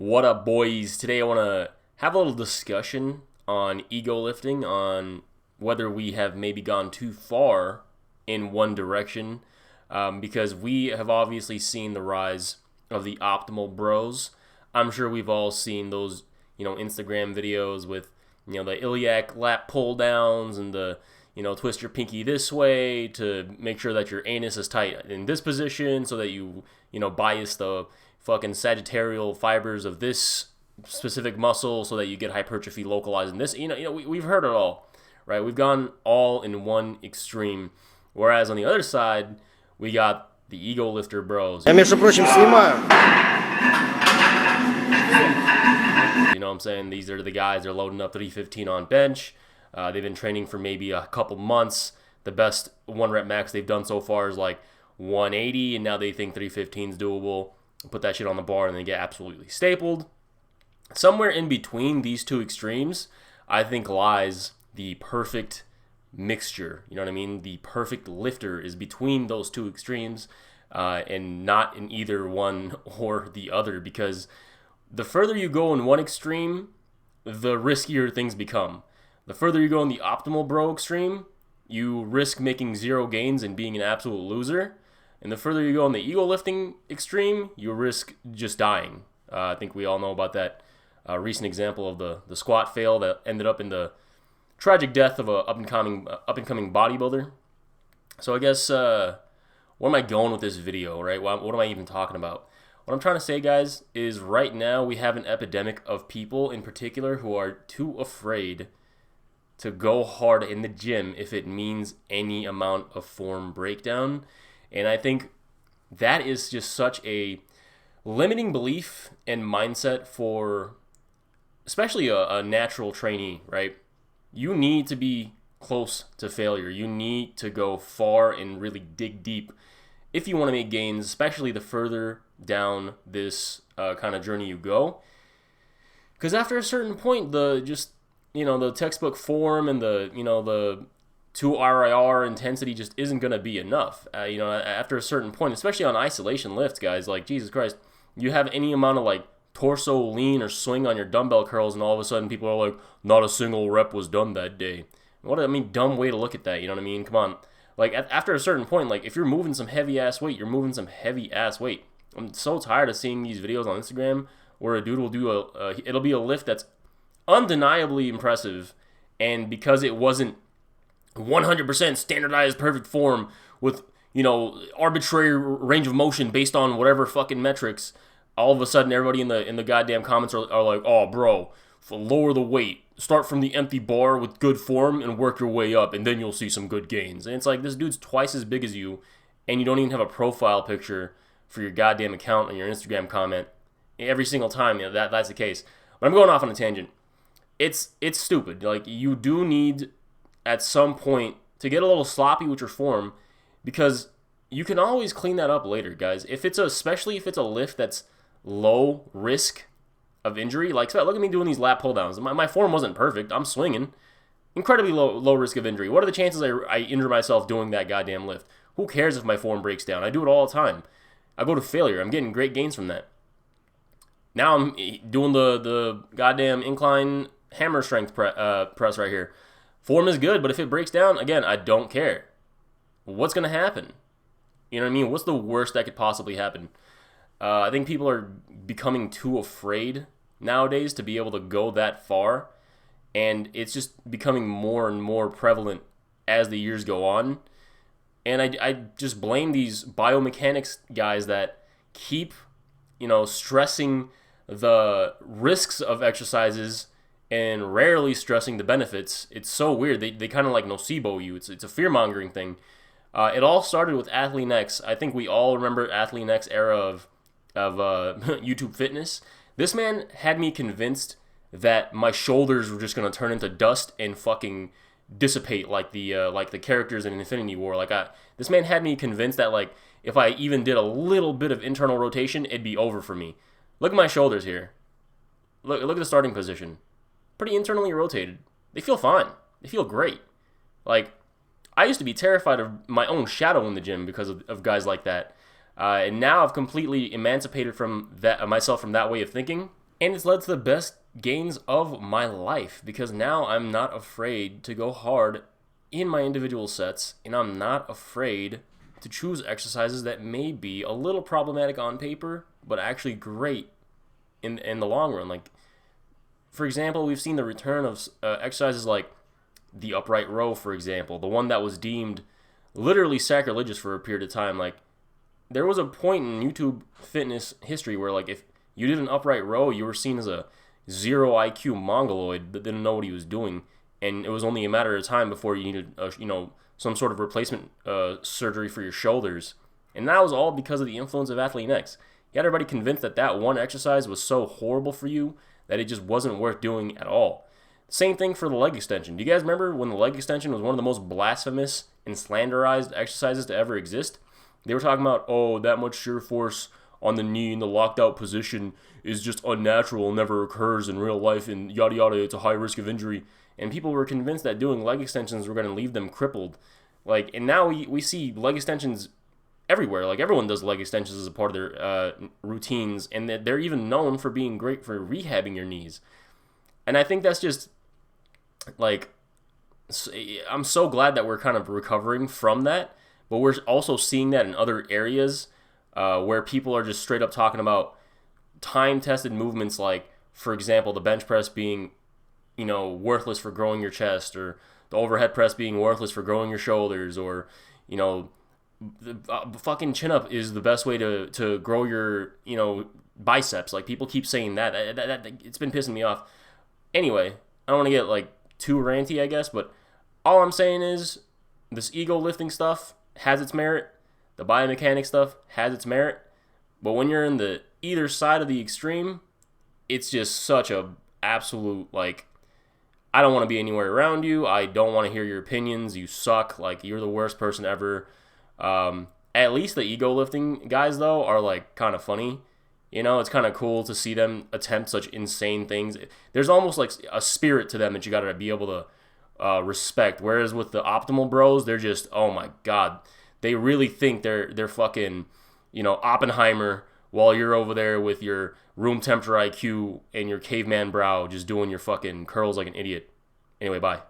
What up, boys? Today I want to have a little discussion on ego lifting, on whether we have maybe gone too far in one direction, because we have obviously seen the rise of the optimal bros. I'm sure we've all seen those, Instagram videos with, the iliac lat pull downs and the, twist your pinky this way to make sure that your anus is tight in this position so that you, bias the fucking sagittarial fibers of this specific muscle so that you get hypertrophy localized in this. We've heard it all, right? We've gone all in one extreme. Whereas on the other side, we got the ego lifter bros. Я, между прочим, снимаю. You know what I'm saying? These are the guys, they're loading up 315 on bench. They've been training for maybe a couple months. The best one rep max they've done so far is like 180, and now they think 315 is doable. Put that shit on the bar and they get absolutely stapled. Somewhere in between these two extremes, I think lies the perfect mixture. You know what I mean? The perfect lifter is between those two extremes, and not in either one or the other, because the further you go in one extreme, the riskier things become. The further you go in the optimal bro extreme, you risk making zero gains and being an absolute loser. And the further you go in the ego lifting extreme, you risk just dying. I think we all know about that recent example of the squat fail that ended up in the tragic death of a up and coming bodybuilder. So I guess where am I going with this video, right? What am I even talking about? What I'm trying to say, guys, is right now we have an epidemic of people in particular who are too afraid to go hard in the gym if it means any amount of form breakdown. And I think that is just such a limiting belief and mindset for especially a natural trainee, right? You need to be close to failure. You need to go far and really dig deep if you want to make gains, especially the further down this kind of journey you go. Because after a certain point, the textbook form and the 2 RIR intensity just isn't going to be enough. After a certain point, especially on isolation lifts, guys, like, Jesus Christ, you have any amount of, like, torso lean or swing on your dumbbell curls, and all of a sudden people are like, not a single rep was done that day. Dumb way to look at that, you know what I mean? Come on. Like, after a certain point, like, if you're moving some heavy-ass weight, you're moving some heavy-ass weight. I'm so tired of seeing these videos on Instagram where a dude will do it'll be a lift that's undeniably impressive, and because it wasn't 100% standardized perfect form with, arbitrary range of motion based on whatever fucking metrics, all of a sudden everybody in the goddamn comments are like, oh, bro, lower the weight. Start from the empty bar with good form and work your way up, and then you'll see some good gains. And it's like, this dude's twice as big as you, and you don't even have a profile picture for your goddamn account on your Instagram comment every single time. That's the case. But I'm going off on a tangent. It's stupid. Like, you do need at some point to get a little sloppy with your form, because you can always clean that up later, guys. Especially if it's a lift that's low risk of injury. Like, look at me doing these lat pull downs. My form wasn't perfect. I'm swinging. Incredibly low risk of injury. What are the chances I injure myself doing that goddamn lift? Who cares if my form breaks down? I do it all the time. I go to failure. I'm getting great gains from that. Now I'm doing the goddamn incline hammer strength press right here. Form is good, but if it breaks down, again, I don't care. What's going to happen? You know what I mean? What's the worst that could possibly happen? I think people are becoming too afraid nowadays to be able to go that far, and it's just becoming more and more prevalent as the years go on. And I just blame these biomechanics guys that keep, stressing the risks of exercises and rarely stressing the benefits. It's so weird. They kind of like nocebo you. It's a fear-mongering thing. It all started with Athlete X. I think we all remember Athlete X era of YouTube fitness. This man had me convinced that my shoulders were just going to turn into dust and fucking dissipate like the characters in Infinity War. This man had me convinced that, like, if I even did a little bit of internal rotation, it'd be over for me. Look at my shoulders here. Look at the starting position. Pretty internally rotated. They feel fine. They feel great. Like, I used to be terrified of my own shadow in the gym because of guys like that. And now I've completely emancipated from that myself from that way of thinking. And it's led to the best gains of my life because now I'm not afraid to go hard in my individual sets, and I'm not afraid to choose exercises that may be a little problematic on paper, but actually great in the long run. Like, for example, we've seen the return of exercises like the upright row, for example, the one that was deemed literally sacrilegious for a period of time. Like, there was a point in YouTube fitness history where, like, if you did an upright row, you were seen as a zero IQ mongoloid that didn't know what he was doing, and it was only a matter of time before you needed, some sort of replacement surgery for your shoulders. And that was all because of the influence of Athlete X. You had everybody convinced that that one exercise was so horrible for you that it just wasn't worth doing at all. Same thing for the leg extension. Do you guys remember when the leg extension was one of the most blasphemous and slanderized exercises to ever exist? They were talking about, oh, that much shear force on the knee in the locked out position is just unnatural, never occurs in real life, and yada yada, it's a high risk of injury. And people were convinced that doing leg extensions were going to leave them crippled. Like, and now we see leg extensions everywhere. Like, everyone does leg extensions as a part of their routines, and they're even known for being great for rehabbing your knees. And I think that's just, like, I'm so glad that we're kind of recovering from that, but we're also seeing that in other areas where people are just straight up talking about time-tested movements, like, for example, the bench press being, worthless for growing your chest, or the overhead press being worthless for growing your shoulders, or, the fucking chin-up is the best way to grow your, biceps. Like, people keep saying that. It's been pissing me off. Anyway, I don't want to get, like, too ranty, I guess, but all I'm saying is this ego lifting stuff has its merit. The biomechanics stuff has its merit. But when you're in the either side of the extreme, it's just such a absolute, like, I don't want to be anywhere around you. I don't want to hear your opinions. You suck. Like, you're the worst person ever. At least the ego lifting guys, though, are, like, kind of funny. It's kind of cool to see them attempt such insane things. There's almost like a spirit to them that you got to be able to respect. Whereas with the optimal bros, they're just, oh my God. They really think they're fucking, Oppenheimer, while you're over there with your room temperature IQ and your caveman brow just doing your fucking curls like an idiot. Anyway, bye.